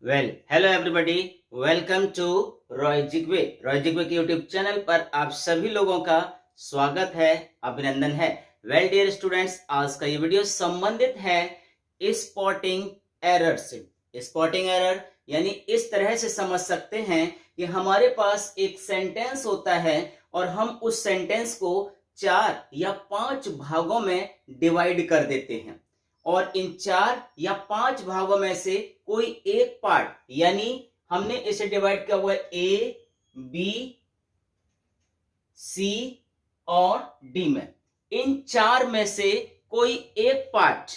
Hello everybody, welcome to रॉय जिग्वे के यूट्यूब चैनल पर आप सभी लोगों का स्वागत है, अभिनंदन है। डियर स्टूडेंट्स, आज का ये वीडियो संबंधित है स्पॉटिंग एरर से। स्पॉटिंग एरर यानी इस तरह से समझ सकते हैं कि हमारे पास एक सेंटेंस होता है और हम उस सेंटेंस को 4 या 5 भागों में डिवाइड कर देते हैं और इन 4 या 5 भागों में से कोई एक पार्ट, यानी हमने इसे डिवाइड किया हुआ है ए, बी, सी और डी में। इन 4 में से कोई एक पार्ट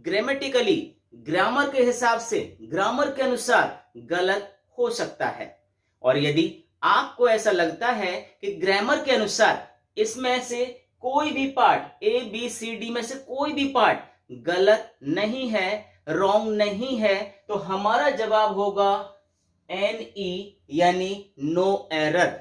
ग्रामेटिकली, ग्रामर के हिसाब से, ग्रामर के अनुसार गलत हो सकता है। और यदि आपको ऐसा लगता है कि ग्रामर के अनुसार इसमें से कोई भी part, A B C D में से कोई भी पार्ट गलत नहीं है, रॉन्ग नहीं है, तो हमारा जवाब होगा NE यानी नो एरर।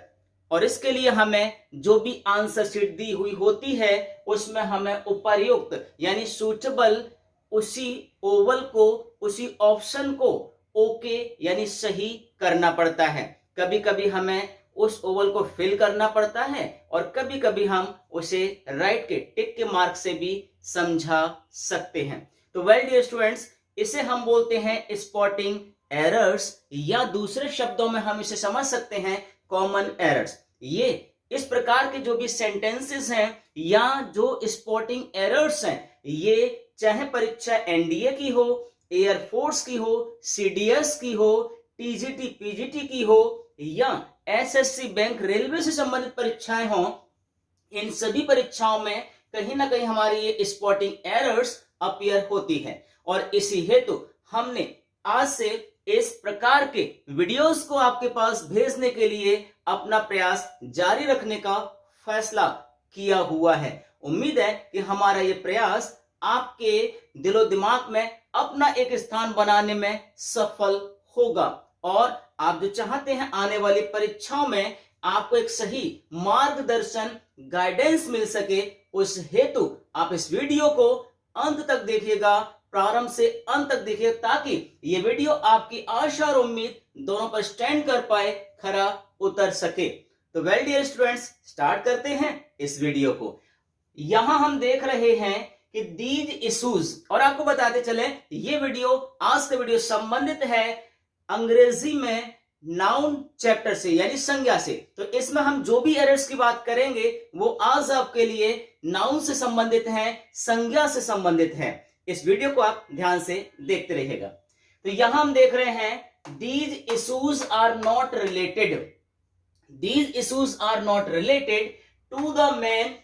और इसके लिए हमें जो भी आंसर शीट दी हुई होती है उसमें हमें उपर्युक्त यानी सूटेबल उसी ओवल को, उसी ऑप्शन को ओके यानी सही करना पड़ता है। कभी कभी हमें उस ओवल को फिल करना पड़ता है और कभी कभी हम उसे राइट के टिक के मार्क से भी समझा सकते हैं। तो डियर स्टूडेंट्स, इसे हम बोलते हैं स्पॉटिंग एरर्स, या दूसरे शब्दों में हम इसे समझ सकते हैं कॉमन एरर्स। ये इस प्रकार के जो भी सेंटेंसेस हैं या जो स्पॉटिंग एरर्स हैं, ये चाहे परीक्षा एनडीए की हो, एयरफोर्स की हो, सीडीएस की हो, टीजीटी पीजीटी की हो या एसएससी बैंक रेलवे से संबंधित परीक्षाएं हों, इन सभी परीक्षाओं में कहीं ना कहीं हमारी ये स्पॉटिंग एरर्स अपीयर होती है। और इसी हेतु हमने आज से इस प्रकार के वीडियोस को आपके पास भेजने के लिए अपना प्रयास जारी रखने का फैसला किया हुआ है। उम्मीद है कि हमारा ये प्रयास आपके दिलो दिमाग में अपना एक स्थान बनाने में सफल होगा और आप जो चाहते हैं आने वाली परीक्षाओं में आपको एक सही मार्गदर्शन, गाइडेंस मिल सके, उस हेतु आप इस वीडियो को अंत तक देखिएगा, प्रारंभ से अंत तक देखिए, ताकि ये वीडियो आपकी आशा और उम्मीद दोनों पर स्टैंड कर पाए, खरा उतर सके। तो डियर स्टूडेंट्स, स्टार्ट करते हैं इस वीडियो को। यहां हम देख रहे हैं कि दीज इश्यूज, और आपको बताते चले ये वीडियो, आज का वीडियो संबंधित है अंग्रेजी में नाउन चैप्टर से यानी संज्ञा से। तो इसमें हम जो भी एरर्स की बात करेंगे वो आज आपके लिए नाउन से संबंधित है, संज्ञा से संबंधित है। इस वीडियो को आप ध्यान से देखते रहिएगा। तो यहां हम देख रहे हैं these issues are not related, these issues are not related to the man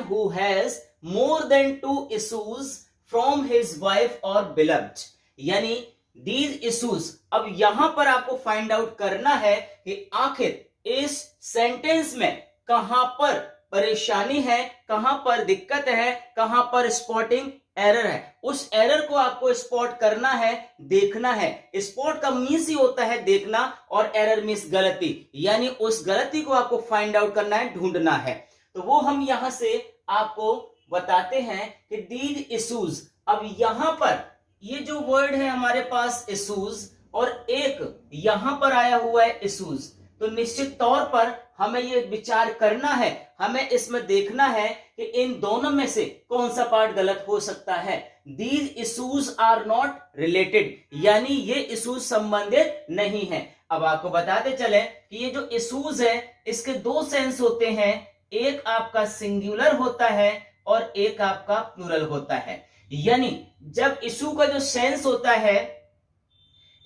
who has more than 2 issues from his wife और बिलव्ड। यानी दीज इश्यूज, अब यहां पर आपको फाइंड आउट करना है कि आखिर इस सेंटेंस में कहां पर परेशानी है, कहां पर दिक्कत है, कहां पर स्पॉटिंग एरर है। उस एरर को आपको स्पॉट करना है, देखना है। स्पॉट का मीन्स ही होता है देखना और एरर मीन्स गलती, यानी उस गलती को आपको फाइंड आउट करना है, ढूंढना है। तो वो हम यहां से आपको बताते हैं कि दीज इश्यूज, अब यहां पर ये जो वर्ड है हमारे पास इश्यूज और एक यहां पर आया हुआ है इश्यूज, तो निश्चित तौर पर हमें ये विचार करना है, हमें इसमें देखना है कि इन दोनों में से कौन सा पार्ट गलत हो सकता है। These issues are not related, यानी ये इश्यूज संबंधित नहीं है। अब आपको बताते चले कि ये जो इश्यूज है इसके 2 सेंस होते हैं, एक आपका सिंगुलर होता है और एक आपका प्लूरल होता है। यानी जब इशू का जो सेंस होता है,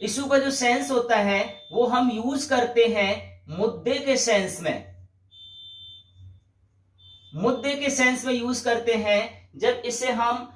इशू का जो सेंस होता है वो हम यूज करते हैं मुद्दे के सेंस में, मुद्दे के सेंस में यूज करते हैं। जब इसे हम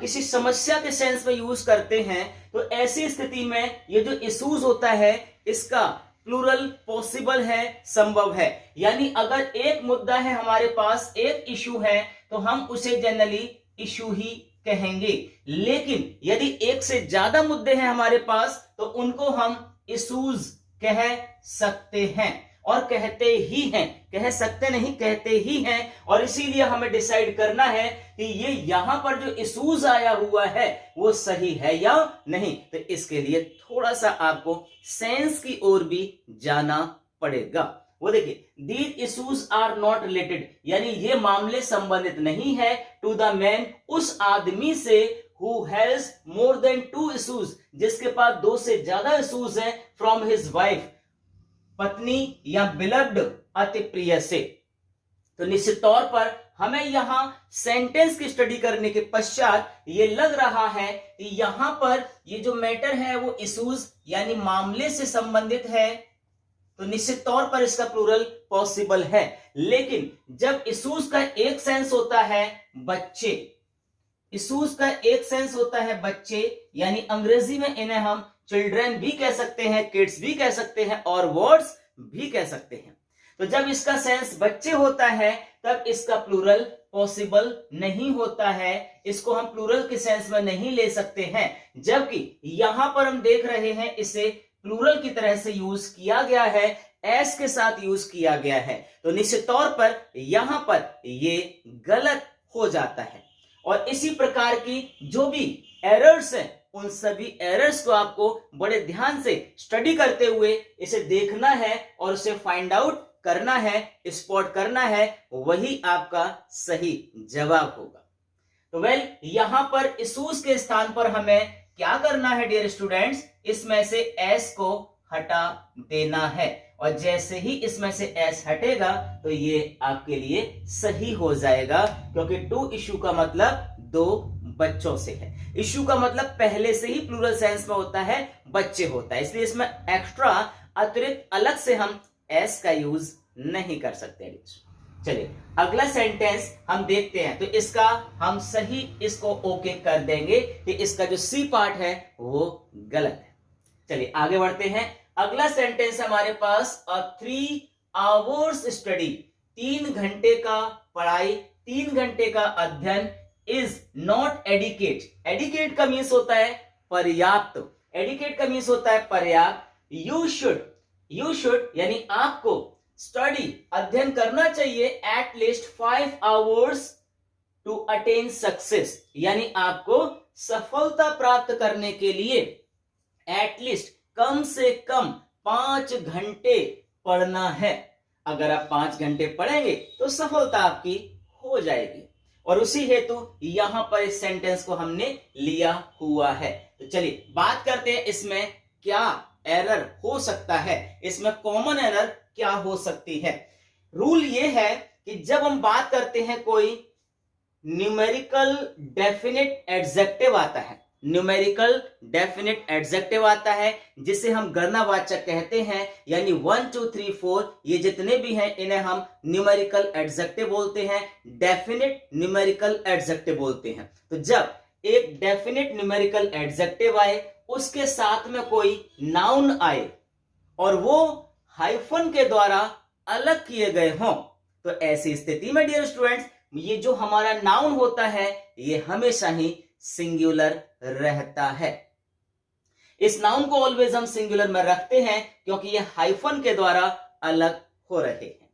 किसी समस्या के सेंस में यूज करते हैं तो ऐसी स्थिति में ये जो इश्यूज होता है इसका प्लूरल पॉसिबल है, संभव है। यानी अगर एक मुद्दा है हमारे पास, एक इशू है, तो हम उसे जनरली इशू ही कहेंगे। लेकिन यदि एक से ज्यादा मुद्दे हैं हमारे पास तो उनको हम इश्यूज कह सकते हैं। और कहते ही हैं, कह सकते नहीं, कहते ही हैं। और इसीलिए हमें डिसाइड करना है कि ये यहां पर जो इशूज आया हुआ है वो सही है या नहीं। तो इसके लिए थोड़ा सा आपको सेंस की ओर भी जाना पड़ेगा। वो देखिए, these issues are not related, यानी ये मामले संबंधित नहीं है टू द मैन, उस आदमी से who has more than 2 issues, जिसके पास 2 से ज्यादा इशूज हैं from his wife, पत्नी या बिलव्ड अति प्रिय से। तो निश्चित तौर पर हमें यहां सेंटेंस की स्टडी करने के पश्चात ये लग रहा है कि यहां पर ये जो मैटर है वो इशूज यानी मामले से संबंधित है, तो निश्चित तौर पर इसका प्लूरल पॉसिबल है। लेकिन जब इशूज का एक सेंस होता है बच्चे, इशूज का एक सेंस होता है बच्चे, यानी अंग्रेजी में इन्हें हम चिल्ड्रन भी कह सकते हैं, किड्स भी कह सकते हैं और वर्ड्स भी कह सकते हैं। तो जब इसका सेंस बच्चे होता है तब इसका प्लूरल पॉसिबल नहीं होता है, इसको हम प्लूरल के सेंस में नहीं ले सकते हैं। जबकि यहां पर हम देख रहे हैं इसे प्लूरल की तरह से यूज किया गया है, एस के साथ यूज किया गया है। तो निश्चित तौर पर यहां पर ये गलत हो जाता है। और इसी प्रकार की जो भी एरर्स हैं उन सभी एरर्स को आपको बड़े ध्यान से स्टडी करते हुए इसे देखना है और उसे फाइंड आउट करना है, स्पॉट करना है, वही आपका सही जवाब होगा। तो यहां पर इशूज के स्थान पर हमें क्या करना है डियर स्टूडेंट्स, इसमें से एस को हटा देना है। और जैसे ही इसमें से एस हटेगा तो ये आपके लिए सही हो जाएगा, क्योंकि टू इशू का मतलब 2 बच्चों से है। इशू का मतलब पहले से ही प्लूरल सेंस में होता है, बच्चे होता है, इसलिए इसमें एक्स्ट्रा अतिरिक्त अलग से हम एस का यूज नहीं कर सकते। चलिए अगला सेंटेंस हम देखते हैं। तो इसका हम सही इसको ओके कर देंगे कि इसका जो सी पार्ट है वो गलत है। चलिए आगे बढ़ते हैं। अगला सेंटेंस हमारे पास 3 hours स्टडी, 3 घंटे का पढ़ाई, 3 घंटे का अध्ययन इज नॉट एडिकेट। एडिकेट का मीन्स होता है पर्याप्त, एडिकेट का मीन्स होता है पर्याप्त। यू शुड यानी आपको स्टडी अध्ययन करना चाहिए at least 5 hours to attain success, यानी आपको सफलता प्राप्त करने के लिए एटलीस्ट कम से कम 5 घंटे पढ़ना है। अगर आप 5 घंटे पढ़ेंगे तो सफलता आपकी हो जाएगी। और उसी हेतु यहां पर इस सेंटेंस को हमने लिया हुआ है। तो चलिए बात करते हैं इसमें क्या एरर हो सकता है, इसमें कॉमन एरर क्या हो सकती है। रूल ये है कि जब हम बात करते हैं कोई न्यूमेरिकल डेफिनेट एडजेक्टिव आता है, न्यूमेरिकल डेफिनेट एडजेक्टिव आता है जिसे हम गणनावाचक कहते हैं, यानी 1 2 3 4 ये जितने भी हैं इन्हें हम न्यूमेरिकल एडजेक्टिव बोलते हैं, डेफिनेट न्यूमेरिकल एडजेक्टिव बोलते हैं। तो जब एक डेफिनेट न्यूमेरिकल एडजेक्टिव आए, उसके साथ में कोई नाउन आए और वो हाइफन के द्वारा अलग किए गए हों, तो ऐसी स्थिति में डियर स्टूडेंट्स ये जो हमारा नाउन होता है ये हमेशा ही सिंगुलर रहता है। इस नाउन को ऑलवेज हम सिंगुलर में रखते हैं क्योंकि ये हाइफन के द्वारा अलग हो रहे हैं।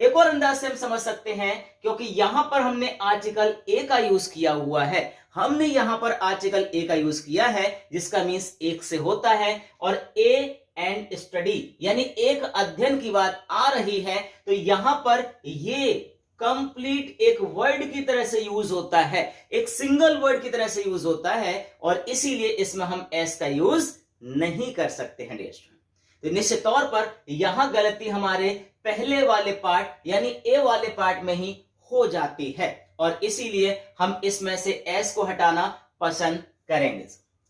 एक और अंदाज से हम समझ सकते हैं, क्योंकि यहां पर हमने आर्टिकल ए का यूज किया हुआ है, हमने यहां पर आर्टिकल ए का यूज किया है जिसका मीन्स एक से होता है, और ए एंड स्टडी यानी एक अध्ययन की बात आ रही है, तो यहां पर ये कंप्लीट एक वर्ड की तरह से यूज होता है, एक सिंगल वर्ड की तरह से यूज होता है, और इसीलिए इसमें हम एस का यूज नहीं कर सकते हैं डियर स्टूडेंट। तो निश्चित तौर पर यहां गलती हमारे पहले वाले पार्ट यानी ए वाले पार्ट में ही हो जाती है, और इसीलिए हम इसमें से एस को हटाना पसंद करेंगे।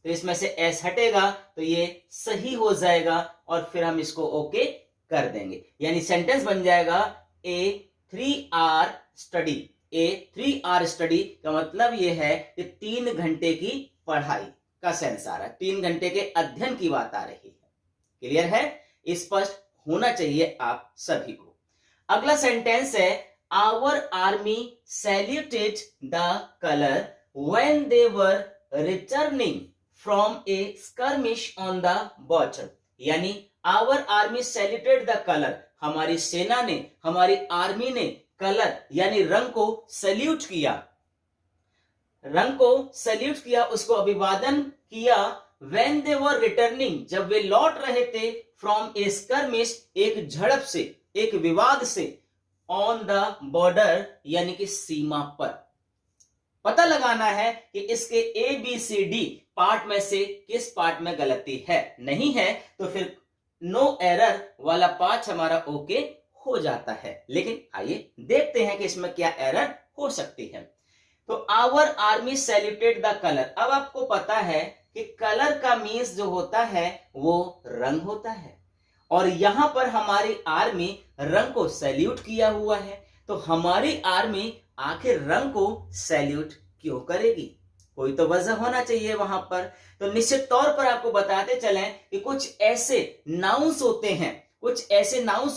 तो इसमें से एस हटेगा तो ये सही हो जाएगा और फिर हम इसको ओके कर देंगे, यानी सेंटेंस बन जाएगा ए 3 hour स्टडी। ए 3 hour स्टडी का मतलब ये है कि 3 घंटे की पढ़ाई का सेंस आ रहा है, 3 घंटे के अध्ययन की बात आ रही है। क्लियर है, स्पष्ट होना चाहिए आप सभी को। अगला सेंटेंस है our army saluted the colour when they were returning from a skirmish on the border, यानी our army saluted the colour, हमारी सेना ने, हमारी आर्मी ने कलर यानी रंग को सल्यूट किया, रंग को सल्यूट किया, उसको अभिवादन किया। when they were returning, जब वे लौट रहे थे, from a skirmish, एक झड़प से, एक विवाद से, on the border यानी कि सीमा पर। पता लगाना है कि इसके ABCD पार्ट में से किस पार्ट में गलती है, नहीं है तो फिर नो एरर वाला पार्ट हमारा ओके हो जाता है। लेकिन आइए देखते हैं कि इसमें क्या एरर हो सकती है। तो our army saluted the colour. अब आपको पता है कि कलर का मीन्स जो होता है वो रंग होता है, और यहां पर हमारी आर्मी रंग को सैल्यूट किया हुआ है। तो हमारी आर्मी आखिर रंग को सैल्यूट क्यों करेगी? कोई तो वजह होना चाहिए वहां पर। तो निश्चित तौर पर आपको बताते चलें कि कुछ ऐसे नाउन्स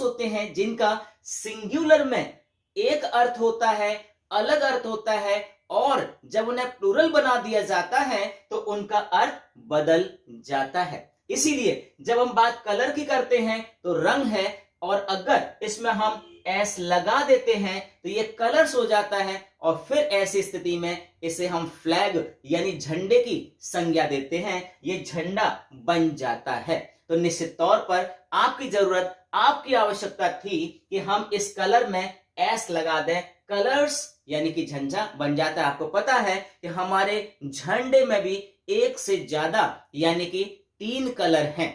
होते हैं जिनका सिंगुलर में एक अर्थ होता है, अलग अर्थ होता है, और जब उन्हें प्लूरल बना दिया जाता है तो उनका अर्थ बदल जाता है। इसीलिए जब हम बात कलर की करते हैं तो रंग है, और अगर इसमें हम एस लगा देते हैं तो ये कलर्स हो जाता है, और फिर ऐसी स्थिति में इसे हम फ्लैग यानी झंडे की संज्ञा देते हैं, ये झंडा बन जाता है। तो निश्चित तौर पर आपकी जरूरत, आपकी आवश्यकता थी कि हम इस कलर में एस लगा दें, कलर्स यानी कि झंडा बन जाता है। आपको पता है कि हमारे झंडे में भी एक से ज्यादा यानी कि 3 कलर हैं,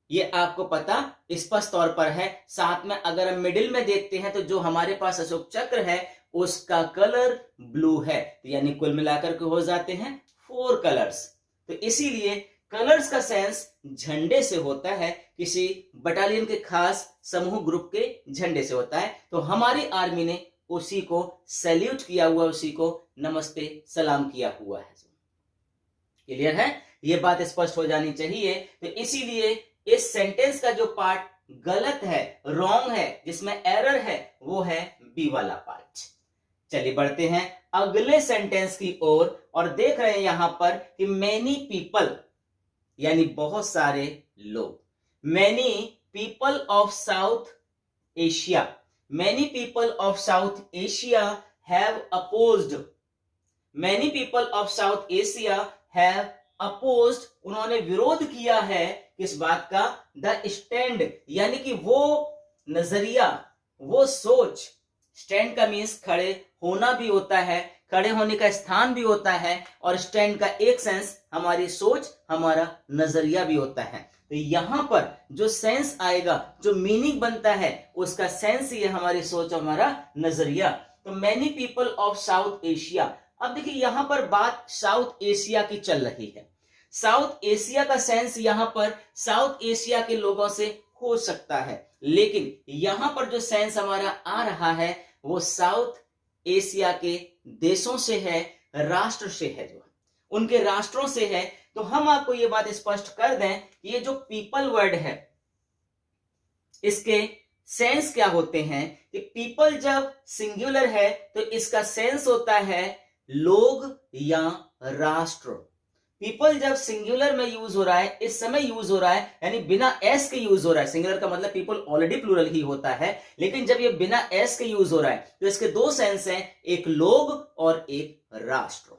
ये आपको पता स्पष्ट तौर पर है। साथ में अगर हम मिडिल में देखते हैं तो जो हमारे पास अशोक चक्र है उसका कलर ब्लू है, यानी कुल मिलाकर के हो जाते हैं 4 कलर्स। तो इसीलिए कलर्स का सेंस झंडे से होता है, किसी बटालियन के खास समूह ग्रुप के झंडे से होता है। तो हमारी आर्मी ने उसी को सैल्यूट किया हुआ, उसी को नमस्ते सलाम किया हुआ है। क्लियर है? ये बात स्पष्ट हो जानी चाहिए। तो इसीलिए इस सेंटेंस का जो पार्ट गलत है, रॉन्ग है, जिसमें एरर है, वो है बी वाला पार्ट। चलिए बढ़ते हैं अगले सेंटेंस की ओर, और देख रहे हैं यहां पर कि मैनी पीपल यानी बहुत सारे लोग, many people of south Asia, many people of south Asia have opposed, many people of south Asia have opposed, उन्होंने विरोध किया है किस बात का? द स्टैंड यानी कि वो नजरिया, वो सोच। स्टैंड का मीन्स खड़े होना भी होता है, खड़े होने का स्थान भी होता है, और स्टैंड का एक सेंस हमारी सोच, हमारा नजरिया भी होता है। तो यहां पर जो सेंस आएगा, जो मीनिंग बनता है, उसका सेंस ये हमारी सोच, हमारा नजरिया। तो many people of south Asia. अब देखिए यहां पर बात साउथ एशिया की चल रही है। साउथ एशिया का सेंस यहां पर साउथ एशिया के लोगों से हो सकता है, लेकिन यहां पर जो सेंस हमारा आ रहा है वो साउथ एशिया के देशों से है, राष्ट्र से है, जो उनके राष्ट्रों से है। तो हम आपको ये बात स्पष्ट कर दें कि ये जो पीपल वर्ड है इसके सेंस क्या होते हैं कि पीपल जब सिंगुलर है तो इसका सेंस होता है लोग या राष्ट्र। पीपल जब सिंगुलर में यूज हो रहा है, इस समय यूज हो रहा है, यानी बिना एस के यूज हो रहा है। सिंगुलर का मतलब पीपल ऑलरेडी प्लूरल ही होता है, लेकिन जब ये बिना एस के यूज हो रहा है तो इसके 2 सेंस हैं, एक लोग और एक राष्ट्र।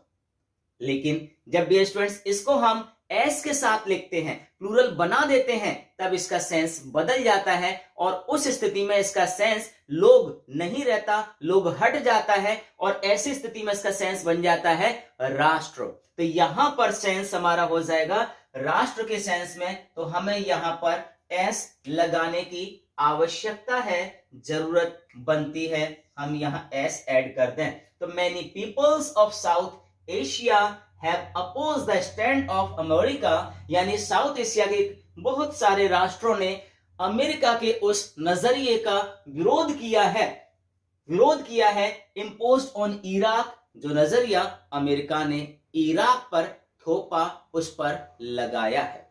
लेकिन जब डियर स्टूडेंट्स इसको हम एस के साथ लिखते हैं, प्लूरल बना देते हैं, तब इसका सेंस बदल जाता है, और उस स्थिति में इसका सेंस लोग नहीं रहता, लोग हट जाता है, और ऐसी स्थिति में इसका सेंस बन जाता है राष्ट्र। तो यहां पर सेंस हमारा हो जाएगा राष्ट्र के सेंस में, तो हमें यहां पर एस लगाने की आवश्यकता है, जरूरत बनती है, हम यहां एस ऐड कर दें। तो many peoples of south Asia have oppose the stand of America, यानी साउथ एशिया के बहुत सारे राष्ट्रों ने अमेरिका के उस नजरिए का विरोध किया है इम्पोज्ड ऑन इराक, जो नजरिया अमेरिका ने इराक पर थोपा, उस पर लगाया है।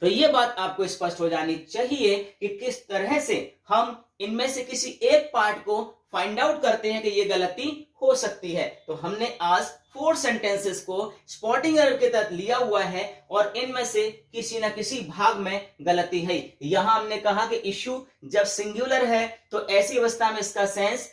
तो यह बात आपको स्पष्ट हो जानी चाहिए कि किस तरह से हम इनमें से किसी एक पार्ट को फाइंड आउट करते हैं कि यह गलती हो सकती है। तो हमने आज 4 सेंटेंसेस को स्पॉटिंग एरर के तहत लिया हुआ है और इनमें से किसी ना किसी भाग में गलती है। यहां हमने कहा कि इशू जब सिंगुलर है तो ऐसी अवस्था में इसका सेंस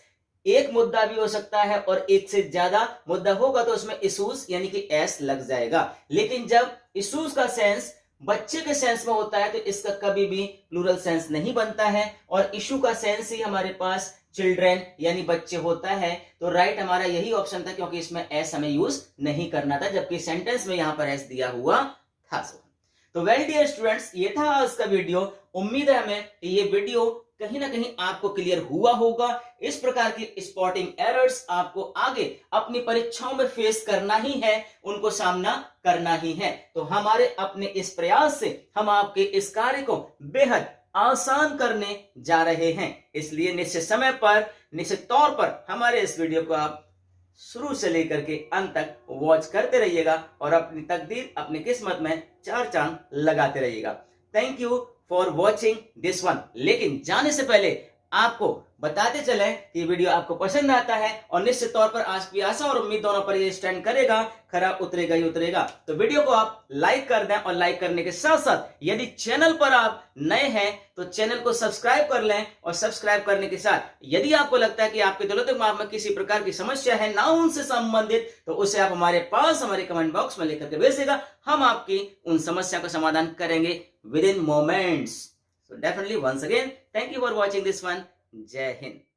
एक मुद्दा भी हो सकता है और एक से ज्यादा मुद्दा होगा तो उसमें इशूज यानी कि एस लग जाएगा। लेकिन जब इशूज का सेंस बच्चे के सेंस में होता है तो इसका कभी भी प्लूरल सेंस नहीं बनता है और इशू का सेंस ही हमारे पास चिल्ड्रेन यानी बच्चे होता है। तो राइट हमारा यही ऑप्शन था क्योंकि इसमें एस हमें यूज नहीं करना था, जबकि सेंटेंस में यहां पर एस दिया हुआ था। तो वेल डियर स्टूडेंट्स, ये था आज का वीडियो। उम्मीद है हमें ये वीडियो कहीं ना कहीं आपको क्लियर हुआ होगा। इस प्रकार की स्पॉटिंग एरर्स आपको आगे अपनी परीक्षाओं में फेस करना ही है, उनको सामना करना ही है। तो हमारे अपने इस प्रयास से हम आपके इस कार्य को बेहद आसान करने जा रहे हैं। इसलिए निश्चित समय पर, निश्चित तौर पर हमारे इस वीडियो को आप शुरू से लेकर के अंत तक वॉच करते रहिएगा और अपनी तकदीर, अपनी किस्मत में 4 चांद लगाते रहिएगा। Thank you for watching this one. लेकिन जाने से पहले आपको बताते चले कि वीडियो आपको पसंद आता है और निश्चित तौर पर आपकी आशा और उम्मीद दोनों पर ये स्टैंड करेगा, खरा उतरेगा ही उतरेगा। तो वीडियो को आप लाइक कर दें और लाइक करने के साथ साथ यदि चैनल पर आप नए हैं तो चैनल को सब्सक्राइब कर लें और सब्सक्राइब करने के साथ यदि आपको लगता है कि आपके दिलो दिमाग में किसी प्रकार की समस्या है ना उनसे संबंधित, तो उसे आप हमारे पास हमारे कमेंट बॉक्स में लेकर के भेजिएगा। हम आपकी उन समस्या का समाधान करेंगे with in moments. So definitely once again, thank you for watching this one. Jai Hind.